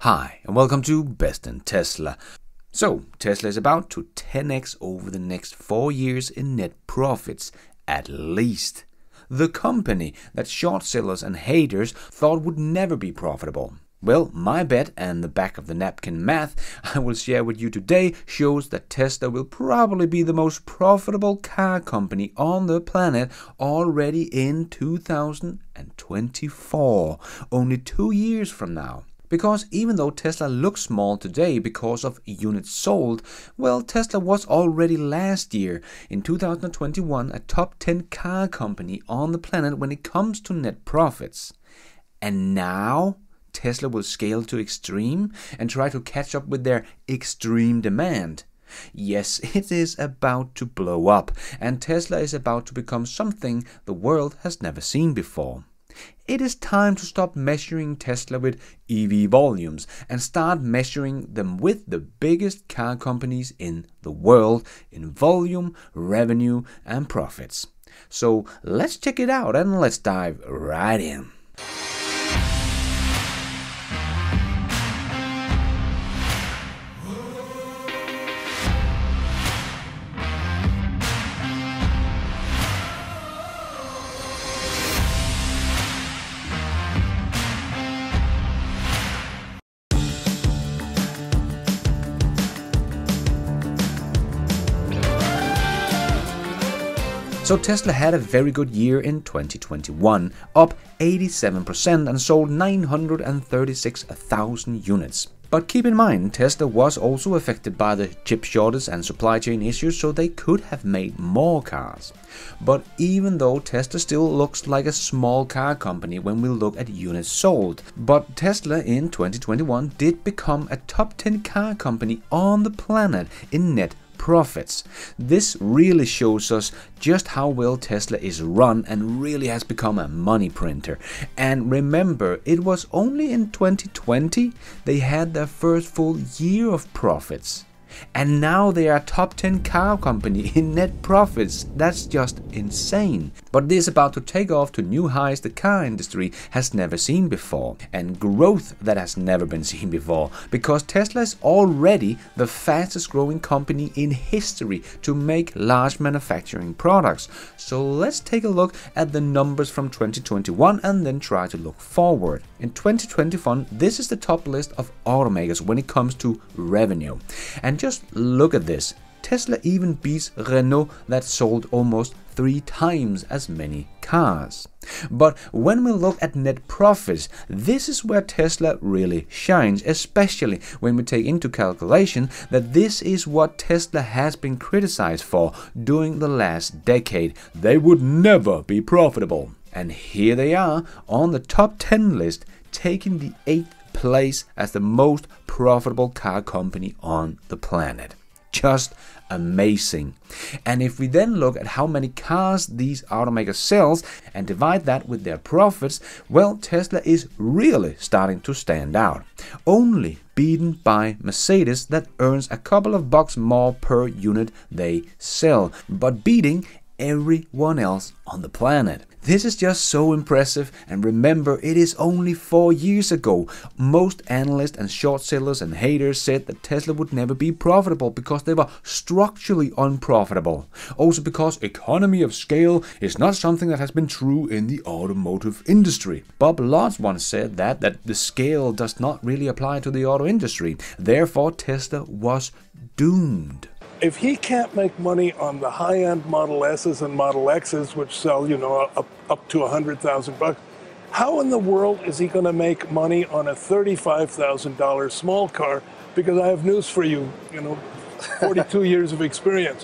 Hi, and welcome to Best in Tesla. So, Tesla is about to 10x over the next 4 years in net profits, at least. The company that short sellers and haters thought would never be profitable. Well, my bet and the back of the napkin math I will share with you today shows that Tesla will probably be the most profitable car company on the planet already in 2024, only 2 years from now. Because even though Tesla looks small today because of units sold, well, Tesla was already last year, in 2021, a top 10 car company on the planet when it comes to net profits. And now Tesla will scale to extreme and try to catch up with their extreme demand. Yes, it is about to blow up, and Tesla is about to become something the world has never seen before. It is time to stop measuring Tesla with EV volumes and start measuring them with the biggest car companies in the world in volume, revenue, and profits. So let's check it out and let's dive right in. So Tesla had a very good year in 2021, up 87% and sold 936,000 units. But keep in mind, Tesla was also affected by the chip shortage and supply chain issues, so they could have made more cars. But even though Tesla still looks like a small car company when we look at units sold, but Tesla in 2021 did become a top 10 car company on the planet in net profits. This really shows us just how well Tesla is run and really has become a money printer. And remember, it was only in 2020 they had their first full year of profits. And now they are a top 10 car company in net profits. That's just insane. But it is about to take off to new highs the car industry has never seen before, and growth that has never been seen before, because Tesla is already the fastest growing company in history to make large manufacturing products. So let's take a look at the numbers from 2021 and then try to look forward. In 2021, this is the top list of automakers when it comes to revenue. And just look at this. Tesla even beats Renault that sold almost 3 times as many cars. But when we look at net profits, this is where Tesla really shines, especially when we take into calculation that this is what Tesla has been criticized for during the last decade. They would never be profitable. And here they are on the top 10 list, taking the 8th place as the most profitable car company on the planet. Just amazing. And if we then look at how many cars these automakers sells and divide that with their profits, well, Tesla is really starting to stand out. Only beaten by Mercedes that earns a couple of bucks more per unit they sell, but beating everyone else on the planet. This is just so impressive, and remember, it is only 4 years ago. Most analysts and short sellers and haters said that Tesla would never be profitable because they were structurally unprofitable. Also because economy of scale is not something that has been true in the automotive industry. Bob Lutz once said that the scale does not really apply to the auto industry. Therefore, Tesla was doomed. If he can't make money on the high-end Model S's and Model X's, which sell, up to $100,000, how in the world is he going to make money on a $35,000 small car? Because I have news for you, 42 years of experience.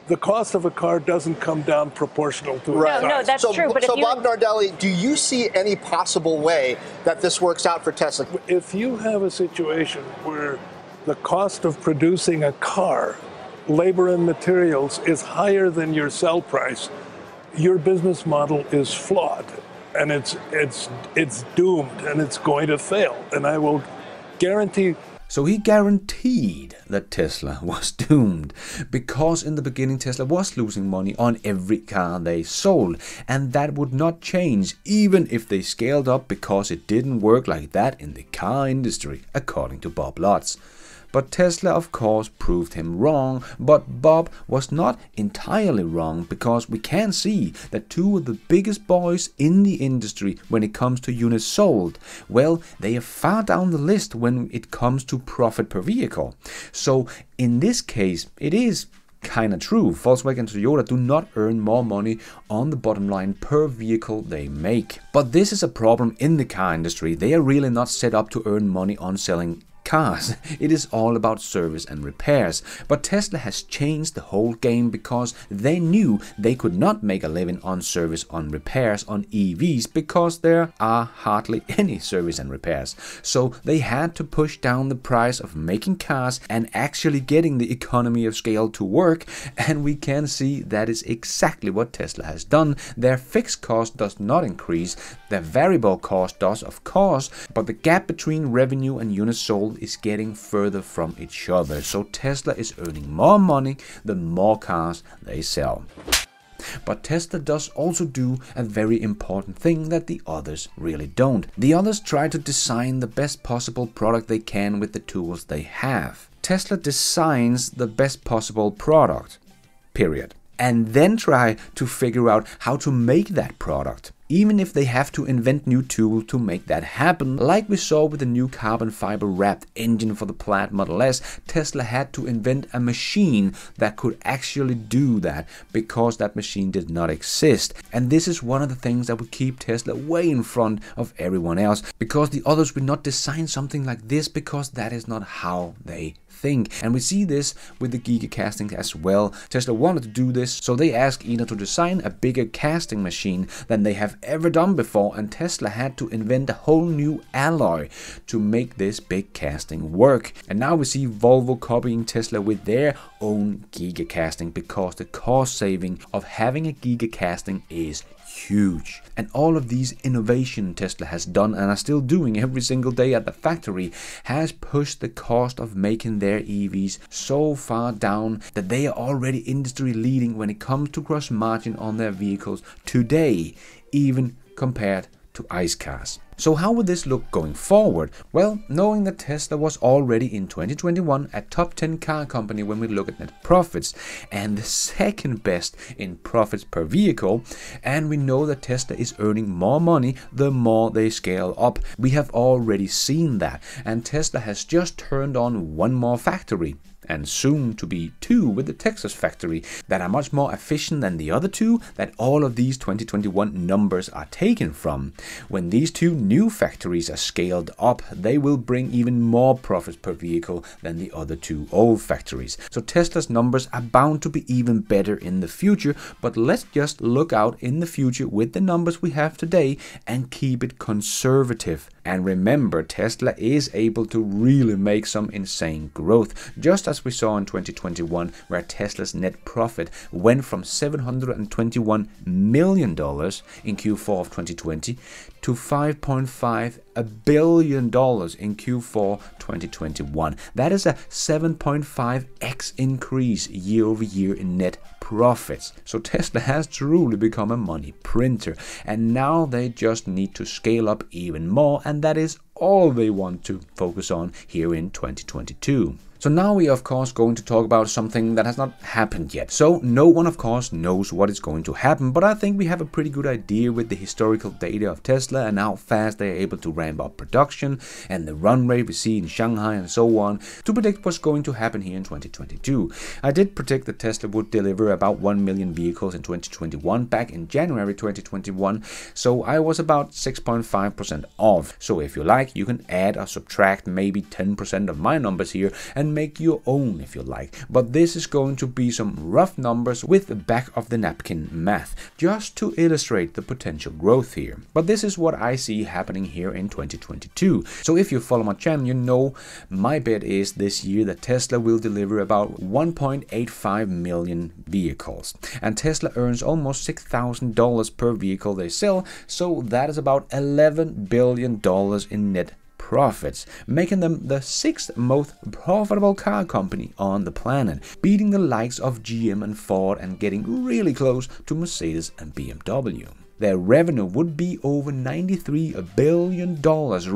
The cost of a car doesn't come down proportional to its size. No, that's true. But Bob Nardelli, do you see any possible way that this works out for Tesla? If you have a situation where the cost of producing a car, labor and materials, is higher than your sell price, your business model is flawed, and it's doomed, and it's going to fail. And I will guarantee. So he guaranteed that Tesla was doomed, because in the beginning Tesla was losing money on every car they sold, and that would not change even if they scaled up, because it didn't work like that in the car industry, according to Bob Lutz. But Tesla, of course, proved him wrong, but Bob was not entirely wrong, because we can see that two of the biggest boys in the industry when it comes to units sold, well, they are far down the list when it comes to profit per vehicle. So in this case, it is kind of true. Volkswagen and Toyota do not earn more money on the bottom line per vehicle they make. But this is a problem in the car industry. They are really not set up to earn money on selling cars. It is all about service and repairs. But Tesla has changed the whole game, because they knew they could not make a living on service on repairs on EVs, because there are hardly any service and repairs. So they had to push down the price of making cars and actually getting the economy of scale to work, and we can see that is exactly what Tesla has done. Their fixed cost does not increase, their variable cost does, of course, but the gap between revenue and units sold is getting further from each other. So Tesla is earning more money the more cars they sell. But Tesla does also do a very important thing that the others really don't. The others try to design the best possible product they can with the tools they have. Tesla designs the best possible product, period, and then try to figure out how to make that product, even if they have to invent new tools to make that happen. Like we saw with the new carbon fiber wrapped engine for the Plaid Model S, Tesla had to invent a machine that could actually do that, because that machine did not exist. And this is one of the things that would keep Tesla way in front of everyone else, because the others would not design something like this, because that is not how they think. And we see this with the Giga casting as well. Tesla wanted to do this, so they asked Jeda to design a bigger casting machine than they have ever done before, and Tesla had to invent a whole new alloy to make this big casting work. And now we see Volvo copying Tesla with their own Giga casting, because the cost saving of having a Giga casting is huge. And all of these innovation Tesla has done and are still doing every single day at the factory has pushed the cost of making their EVs so far down that they are already industry leading when it comes to gross margin on their vehicles today, even compared to ICE cars. So how would this look going forward? Well, knowing that Tesla was already in 2021 a top 10 car company when we look at net profits, and the second best in profits per vehicle, and we know that Tesla is earning more money the more they scale up. We have already seen that, and Tesla has just turned on one more factory, and soon to be two with the Texas factory, that are much more efficient than the other two that all of these 2021 numbers are taken from. When these two new factories are scaled up, they will bring even more profits per vehicle than the other two old factories. So Tesla's numbers are bound to be even better in the future, but let's just look out in the future with the numbers we have today and keep it conservative. And remember, Tesla is able to really make some insane growth, just as we saw in 2021, where Tesla's net profit went from $721 million in Q4 of 2020 to $5.5 billion in Q4 2021. That is a 7.5x increase year over year in net profits. So Tesla has truly become a money printer, and now they just need to scale up even more, and that is all they want to focus on here in 2022. So now we are of course going to talk about something that has not happened yet. So no one of course knows what is going to happen, but I think we have a pretty good idea with the historical data of Tesla and how fast they are able to ramp up production and the run rate we see in Shanghai and so on to predict what's going to happen here in 2022. I did predict that Tesla would deliver about 1 million vehicles in 2021 back in January 2021, so I was about 6.5% off. So if you like, you can add or subtract maybe 10% of my numbers here and make your own if you like, but this is going to be some rough numbers with the back of the napkin math, just to illustrate the potential growth here. But this is what I see happening here in 2022. So if you follow my channel, you know my bet is this year that Tesla will deliver about 1.85 million vehicles, and Tesla earns almost $6,000 per vehicle they sell, so that is about $11 billion in net profits, making them the 6th most profitable car company on the planet, beating the likes of GM and Ford and getting really close to Mercedes and BMW. Their revenue would be over $93 billion,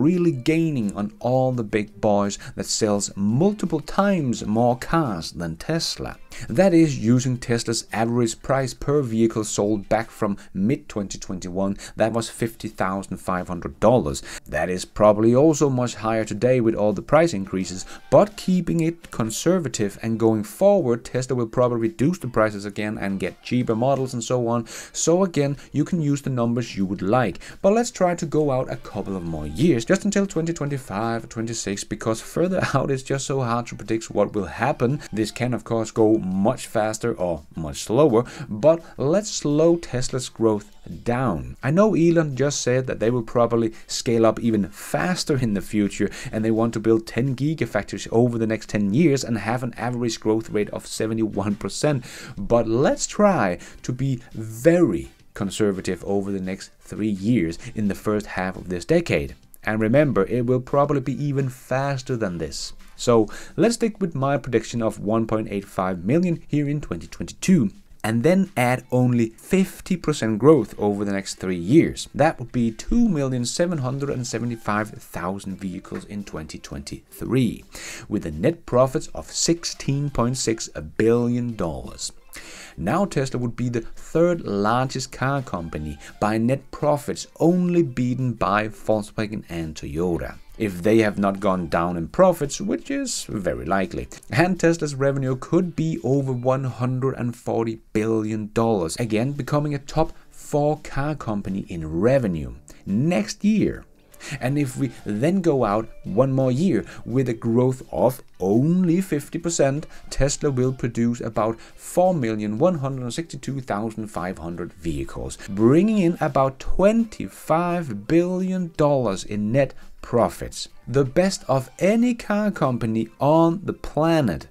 really gaining on all the big boys that sells multiple times more cars than Tesla. That is, using Tesla's average price per vehicle sold back from mid-2021, that was $50,500. That is probably also much higher today with all the price increases, but keeping it conservative, and going forward Tesla will probably reduce the prices again and get cheaper models and so on. So again, you can use the numbers you would like, but let's try to go out a couple of more years, just until 2025 or 26, because further out it's just so hard to predict what will happen. This can of course go much faster or much slower, but let's slow Tesla's growth down. I know Elon just said that they will probably scale up even faster in the future, and they want to build 10 gigafactories over the next 10 years and have an average growth rate of 71%, but let's try to be very conservative over the next 3 years in the first half of this decade. And remember, it will probably be even faster than this. So let's stick with my prediction of 1.85 million here in 2022. And then add only 50% growth over the next 3 years. That would be 2,775,000 vehicles in 2023, with a net profits of $16.6 billion. Now Tesla would be the 3rd largest car company by net profits, only beaten by Volkswagen and Toyota, if they have not gone down in profits, which is very likely. And Tesla's revenue could be over $140 billion, again becoming a top 4 car company in revenue next year. And if we then go out one more year with a growth of only 50%, Tesla will produce about 4,162,500 vehicles, bringing in about $25 billion in net profits. The best of any car company on the planet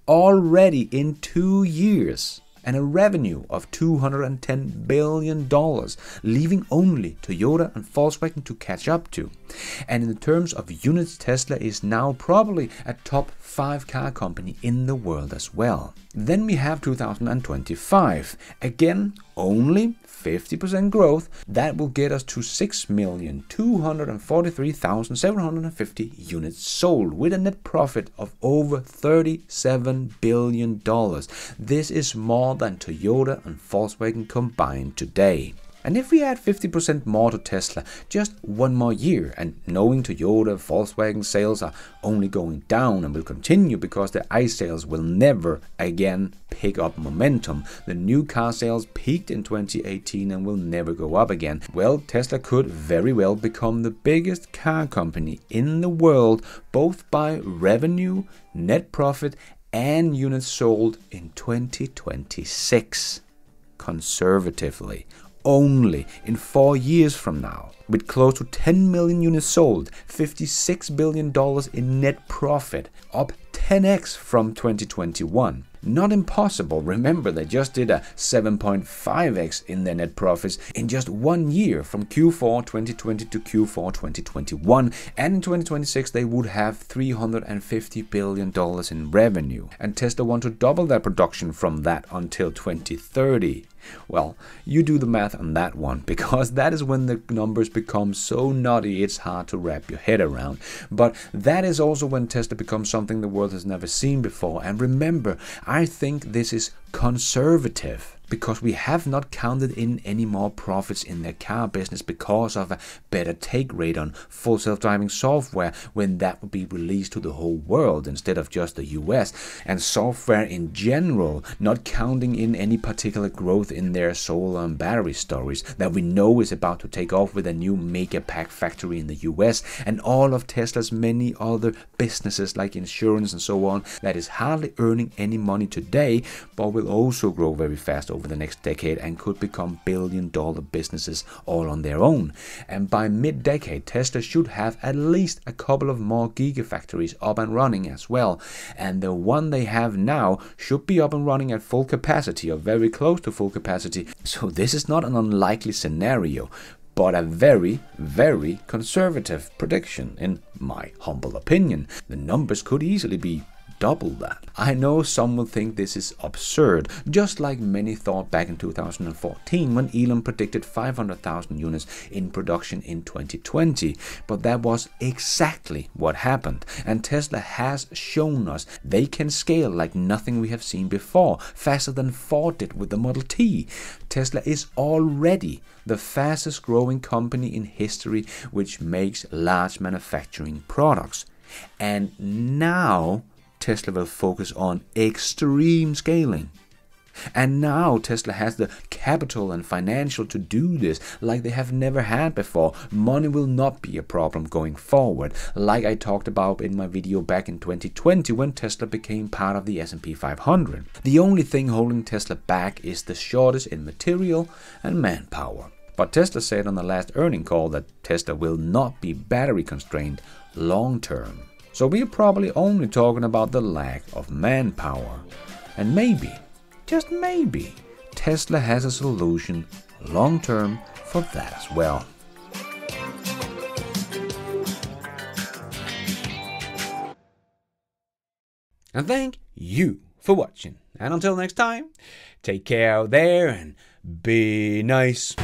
already in 2 years. And a revenue of $210 billion, leaving only Toyota and Volkswagen to catch up to. And in terms of units, Tesla is now probably a top 5 car company in the world as well. Then we have 2025. Again, only 50% growth. That will get us to 6,243,750 units sold, with a net profit of over $37 billion. This is more than Toyota and Volkswagen combined today. And if we add 50% more to Tesla just one more year, and knowing Toyota, Volkswagen sales are only going down and will continue because the ICE sales will never again pick up momentum. The new car sales peaked in 2018 and will never go up again. Well, Tesla could very well become the biggest car company in the world, both by revenue, net profit, and units sold in 2026. Conservatively. Only in 4 years from now, with close to 10 million units sold, $56 billion in net profit, up 10x from 2021. Not impossible. Remember, they just did a 7.5x in their net profits in just 1 year, from Q4 2020 to Q4 2021, and in 2026 they would have $350 billion in revenue, and Tesla want to double their production from that until 2030. Well, you do the math on that one, because that is when the numbers become so nutty it's hard to wrap your head around. But that is also when Tesla becomes something the world has never seen before. And remember, I think this is conservative, because we have not counted in any more profits in their car business because of a better take rate on full self-driving software, when that would be released to the whole world instead of just the US, and software in general, not counting in any particular growth in their solar and battery storage that we know is about to take off with a new mega pack factory in the US, and all of Tesla's many other businesses like insurance and so on that is hardly earning any money today, but will also grow very fast over the next decade and could become billion-dollar businesses all on their own. And by mid-decade, Tesla should have at least a couple of more gigafactories up and running as well. And the one they have now should be up and running at full capacity or very close to full capacity. So this is not an unlikely scenario. but a very, very conservative prediction, in my humble opinion. The numbers could easily be double that. I know some will think this is absurd, just like many thought back in 2014 when Elon predicted 500,000 units in production in 2020, but that was exactly what happened, and Tesla has shown us they can scale like nothing we have seen before, faster than Ford did with the Model T. Tesla is already the fastest growing company in history which makes large manufacturing products, and now Tesla will focus on extreme scaling. And now Tesla has the capital and financial to do this like they have never had before. Money will not be a problem going forward, like I talked about in my video back in 2020 when Tesla became part of the S&P 500. The only thing holding Tesla back is the shortage in material and manpower. But Tesla said on the last earnings call that Tesla will not be battery constrained long term. So we're probably only talking about the lack of manpower. And maybe, just maybe, Tesla has a solution long term for that as well. And thank you for watching. And until next time, take care out there and be nice.